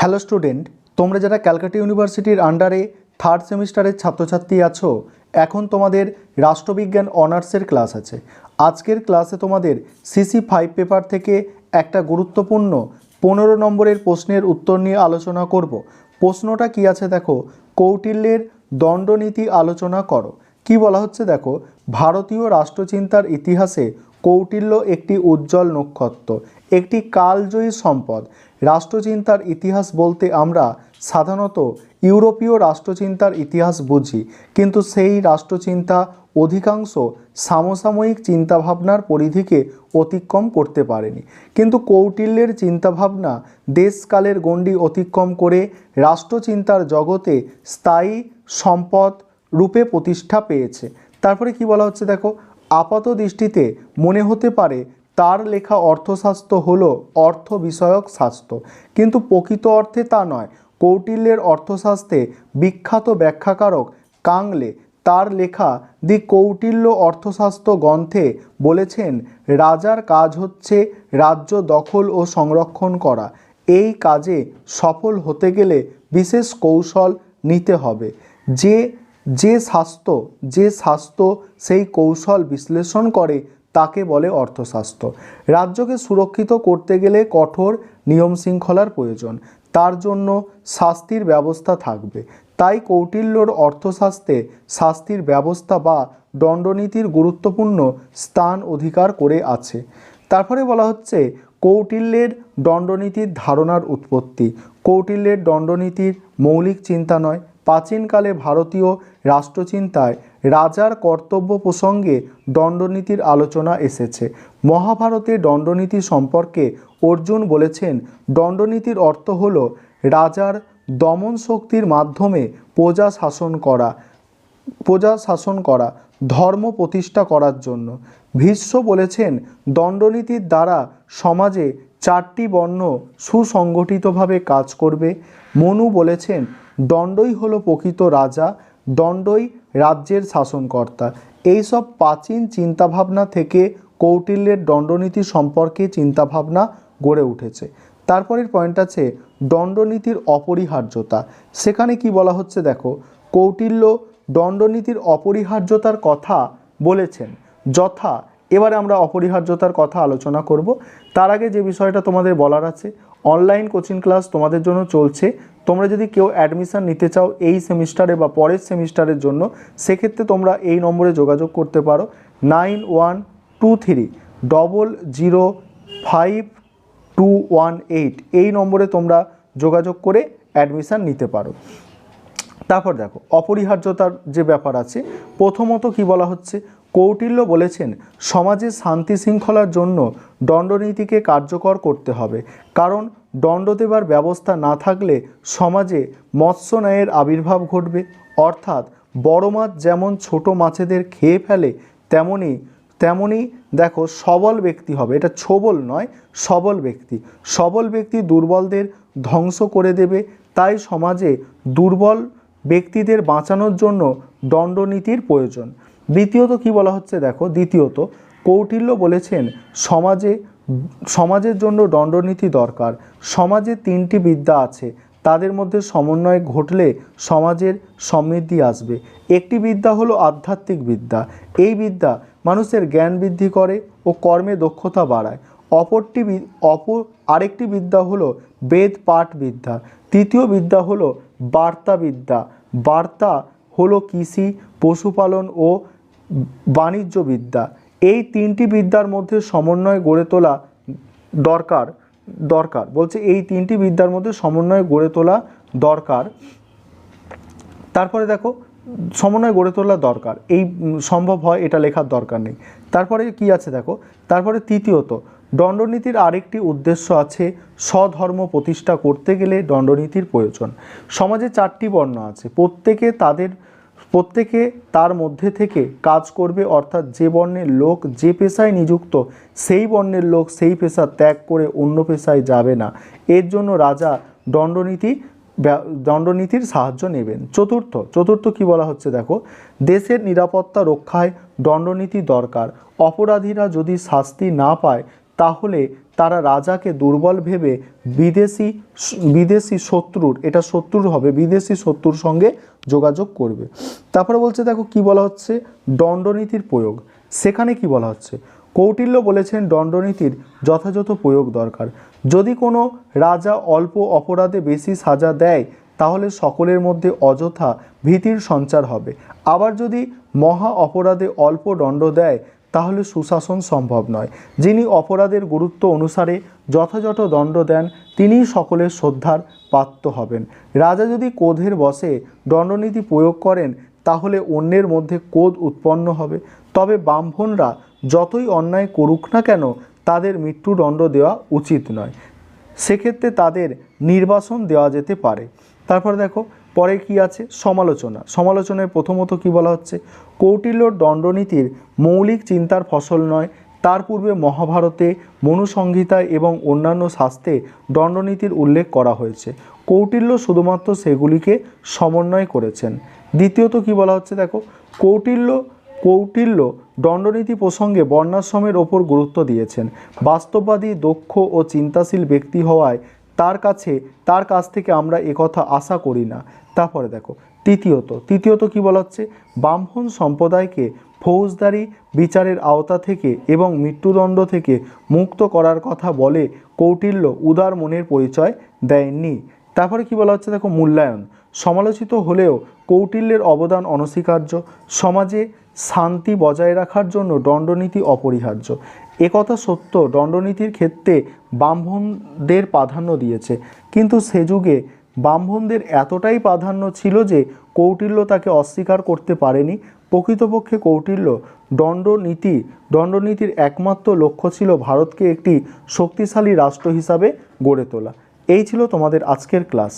Hello student, তোমরা যারা ক্যালকাটা ইউনিভার্সিটির আন্ডারে থার্ড সেমিস্টারের ছাত্রছাত্রী আছো, এখন তোমাদের রাষ্ট্রবিজ্ঞান অনার্সের ক্লাস আছে। আজকের ক্লাসে তোমাদের CC5 পেপার থেকে একটা গুরুত্বপূর্ণ 15 নম্বরের প্রশ্নের উত্তর নিয়ে আলোচনা করব। প্রশ্নটা কি আছে দেখো, কৌটিল্যের দণ্ডনীতি আলোচনা করো। কি বলা হচ্ছে দেখো, ভারতীয় রাষ্ট্রচিন্তার ইতিহাসে কৌটিল্য একটি উজ্জ্বল নক্ষত্র, একটি কালজয়ী সম্পদ। রাষ্ট্রচিন্তার ইতিহাস বলতে আমরা সাধারণত ইউরোপীয় রাষ্ট্রচিন্তার ইতিহাস বুঝি, কিন্তু সেই রাষ্ট্রচিন্তা অধিকাংশ সমসাময়িক চিন্তাভাবনার পরিধিকে অতিক্রম করতে পারেনি। কিন্তু কৌটিল্যের চিন্তাভাবনা দেশকালের গণ্ডি অতিক্রম করে রাষ্ট্রচিন্তার জগতে স্থায়ী সম্পদ রূপে প্রতিষ্ঠা পেয়েছে। তারপরে কি বলা হচ্ছে দেখো, আপাত দৃষ্টিতে মনে হতে পারে তার লেখা অর্থশাস্ত্র হলো অর্থ বিষয়ক শাস্ত্র, কিন্তু প্রকৃত অর্থে তা নয়। কৌটিল্যের অর্থশাস্ত্রে বিখ্যাত ব্যাখ্যাকারক কাংলে তার লেখা দি কৌটিল্য অর্থশাস্ত্র গ্রন্থে বলেছেন, রাজার কাজ হচ্ছে রাজ্য দখল ও সংরক্ষণ করা। এই কাজে সফল হতে গেলে বিশেষ কৌশল নিতে হবে। যে শাস্ত্র সেই কৌশল বিশ্লেষণ করে তাকে বলে অর্থশাস্ত্র। রাজ্যকে সুরক্ষিত করতে গেলে কঠোর নিয়ম শৃঙ্খলার প্রয়োজন, তার জন্য শাস্তির ব্যবস্থা থাকবে। তাই কৌটিল্যর অর্থশাস্ত্রে শাস্তির ব্যবস্থা বা দণ্ডনীতির গুরুত্বপূর্ণ স্থান অধিকার করে আছে। তারপরে বলা হচ্ছে কৌটিল্যের দণ্ডনীতির ধারণার উৎপত্তি। কৌটিল্যের দণ্ডনীতির মৌলিক চিন্তা নয়। প্রাচীনকালে ভারতীয় রাষ্ট্রচিন্তায় রাজার কর্তব্য প্রসঙ্গে দণ্ডনীতির আলোচনা এসেছে। মহাভারতে দণ্ডনীতি সম্পর্কে অর্জুন বলেছেন, দণ্ডনীতির অর্থ হল রাজার দমন শক্তির মাধ্যমে প্রজা শাসন করা ধর্ম প্রতিষ্ঠা করার জন্য। ভীষ্ম বলেছেন, দণ্ডনীতির দ্বারা সমাজে 4টি বর্ণ সুসংগঠিতভাবে কাজ করবে। মনু বলেছেন, দণ্ডই হলো প্রকৃত রাজা, দণ্ডই রাজ্যের শাসনকর্তা। এইসব প্রাচীন চিন্তাভাবনা থেকে কৌটিল্যের দণ্ডনীতি সম্পর্কে চিন্তাভাবনা গড়ে উঠেছে। তারপরের পয়েন্ট আছে দণ্ডনীতির অপরিহার্যতা। সেখানে কি বলা হচ্ছে দেখো, কৌটিল্য দণ্ডনীতির অপরিহার্যতার কথা বলেছেন যথা। এবারে আমরা অপরিহার্যতার কথা আলোচনা করব। তার আগে যে বিষয়টা তোমাদের বলার আছে, অনলাইন কোচিং ক্লাস তোমাদের জন্য চলছে। তোমরা যদি কেউ অ্যাডমিশান নিতে চাও এই সেমিস্টারে বা পরের সেমিস্টারের জন্য, সেক্ষেত্রে তোমরা এই নম্বরে যোগাযোগ করতে পারো, 9123005218। এই নম্বরে তোমরা যোগাযোগ করে অ্যাডমিশান নিতে পারো। তারপর দেখো অপরিহার্যতার যে ব্যাপার আছে, প্রথমত কি বলা হচ্ছে, কৌটিল্য বলেছেন সমাজে শান্তি শৃঙ্খলার জন্য দণ্ডনীতিকে কার্যকর করতে হবে, কারণ দণ্ড দেবার ব্যবস্থা না থাকলে সমাজে মৎস্য ন্যায়ের আবির্ভাব ঘটবে। অর্থাৎ বড় মাছ যেমন ছোট মাছেদের খেয়ে ফেলে, তেমনি দেখো সবল ব্যক্তি হবে, এটা ছোবল নয়, সবল ব্যক্তি দুর্বলদের ধ্বংস করে দেবে। তাই সমাজে দুর্বল ব্যক্তিদের বাঁচানোর জন্য দণ্ডনীতির প্রয়োজন। দ্বিতীয়ত কি বলা হচ্ছে দেখো, কৌটিল্য বলেছেন সমাজের জন্য দণ্ডনীতি দরকার। সমাজে 3টি বিদ্যা আছে, তাদের মধ্যে সমন্বয় ঘটলে সমাজের সমৃদ্ধি আসবে। একটি বিদ্যা হলো আধ্যাত্মিক বিদ্যা। এই বিদ্যা মানুষের জ্ঞান বৃদ্ধি করে ও কর্মে দক্ষতা বাড়ায়। আরেকটি বিদ্যা হলো বেদ পাঠ বিদ্যা। তৃতীয় বিদ্যা হলো বার্তা বিদ্যা। বার্তা হলো কৃষি, পশুপালন ও বাণিজ্য বিদ্যা। এই 3টি বিদ্যার মধ্যে সমন্বয় গড়ে তোলা দরকার বলছে, এই 3টি বিদ্যার মধ্যে সমন্বয় গড়ে তোলা দরকার। তারপরে দেখো সমন্বয় গড়ে তোলা দরকার, এই সম্ভব হয় এটা লেখার দরকার নেই। তারপরে কি আছে দেখো, তারপরে তৃতীয়ত দণ্ডনীতির আরেকটি উদ্দেশ্য আছে, স্বধর্ম প্রতিষ্ঠা করতে গেলে দণ্ডনীতির প্রয়োজন। সমাজে 4টি বর্ণ আছে, প্রত্যেকে তার মধ্যে থেকে কাজ করবে। অর্থাৎ যে বর্ণের লোক যে পেশায় নিযুক্ত, সেই বর্ণের লোক সেই পেশা ত্যাগ করে অন্য পেশায় যাবে না। এর জন্য রাজা দণ্ডনীতির সাহায্য নেবেন। চতুর্থ কি বলা হচ্ছে দেখো, দেশের নিরাপত্তা রক্ষায় দণ্ডনীতি দরকার। অপরাধীরা যদি শাস্তি না পায় তাহলে তারা রাজাকে দুর্বল ভেবে বিদেশি শত্রুর, এটা শত্রুর হবে, বিদেশি শত্রুর সঙ্গে যোগাযোগ করবে। তারপরে বলছে দেখো কি বলা হচ্ছে, দণ্ডনীতির প্রয়োগ। সেখানে কি বলা হচ্ছে, কৌটিল্য বলেছেন দণ্ডনীতির যথাযথ প্রয়োগ দরকার। যদি কোনো রাজা অল্প অপরাধে বেশি সাজা দেয় তাহলে সকলের মধ্যে অযথা ভীতির সঞ্চার হবে। আবার যদি মহা অপরাধে অল্প দণ্ড দেয় তাহলে সুশাসন সম্ভব নয়। যিনি অপরাধের গুরুত্ব অনুসারে যথাযথ দণ্ড দেন তিনিই সকলের শ্রদ্ধার পাত্র হবেন। রাজা যদি ক্রোধের বশে দণ্ডনীতি প্রয়োগ করেন তাহলে অন্যের মধ্যে ক্রোধ উৎপন্ন হবে। তবে ব্রাহ্মণরা যতই অন্যায় করুক না কেন তাদের মৃত্যুদণ্ড দেওয়া উচিত নয়, সেক্ষেত্রে তাদের নির্বাসন দেওয়া যেতে পারে। তারপর দেখো পরে কি আছে, সমালোচনা। সমালোচনায় প্রথমত কি বলা হচ্ছে, কৌটিল্যর দণ্ডনীতির মৌলিক চিন্তার ফসল নয়। তার পূর্বে মহাভারতে, মনুসংহিতায় এবং অন্যান্য শাস্ত্রে দণ্ডনীতির উল্লেখ করা হয়েছে। কৌটিল্য শুধুমাত্র সেগুলিকে সমন্বয় করেছেন। দ্বিতীয়ত কি বলা হচ্ছে দেখো, কৌটিল্য দণ্ডনীতি প্রসঙ্গে বর্ণাশ্রমের ওপর গুরুত্ব দিয়েছেন। বাস্তববাদী, দক্ষ ও চিন্তাশীল ব্যক্তি হওয়ায় তার কাছ থেকে আমরা একথা আশা করি না। তারপরে দেখো তৃতীয়ত কি বলা হচ্ছে, ব্রাহ্মণ সম্প্রদায়কে ফৌজদারি বিচারের আওতা থেকে এবং মৃত্যুদণ্ড থেকে মুক্ত করার কথা বলে কৌটিল্য উদার মনের পরিচয় দেয়নি। তারপরে কি বলা হচ্ছে দেখো, মূল্যায়ন। সমালোচিত হলেও কৌটিল্যের অবদান অনস্বীকার্য। সমাজে শান্তি বজায় রাখার জন্য দণ্ডনীতি অপরিহার্য। একথা সত্য, দণ্ডনীতির ক্ষেত্রে ব্রাহ্মণদের প্রাধান্য দিয়েছে, কিন্তু সে যুগে ব্রাহ্মণদের এতটাই প্রাধান্য ছিল যে কৌটিল্য তাকে অস্বীকার করতে পারেনি। প্রকৃতপক্ষে কৌটিল্য দণ্ডনীতির একমাত্র লক্ষ্য ছিল ভারতকে একটি শক্তিশালী রাষ্ট্র হিসাবে গড়ে তোলা। এই ছিল তোমাদের আজকের ক্লাস।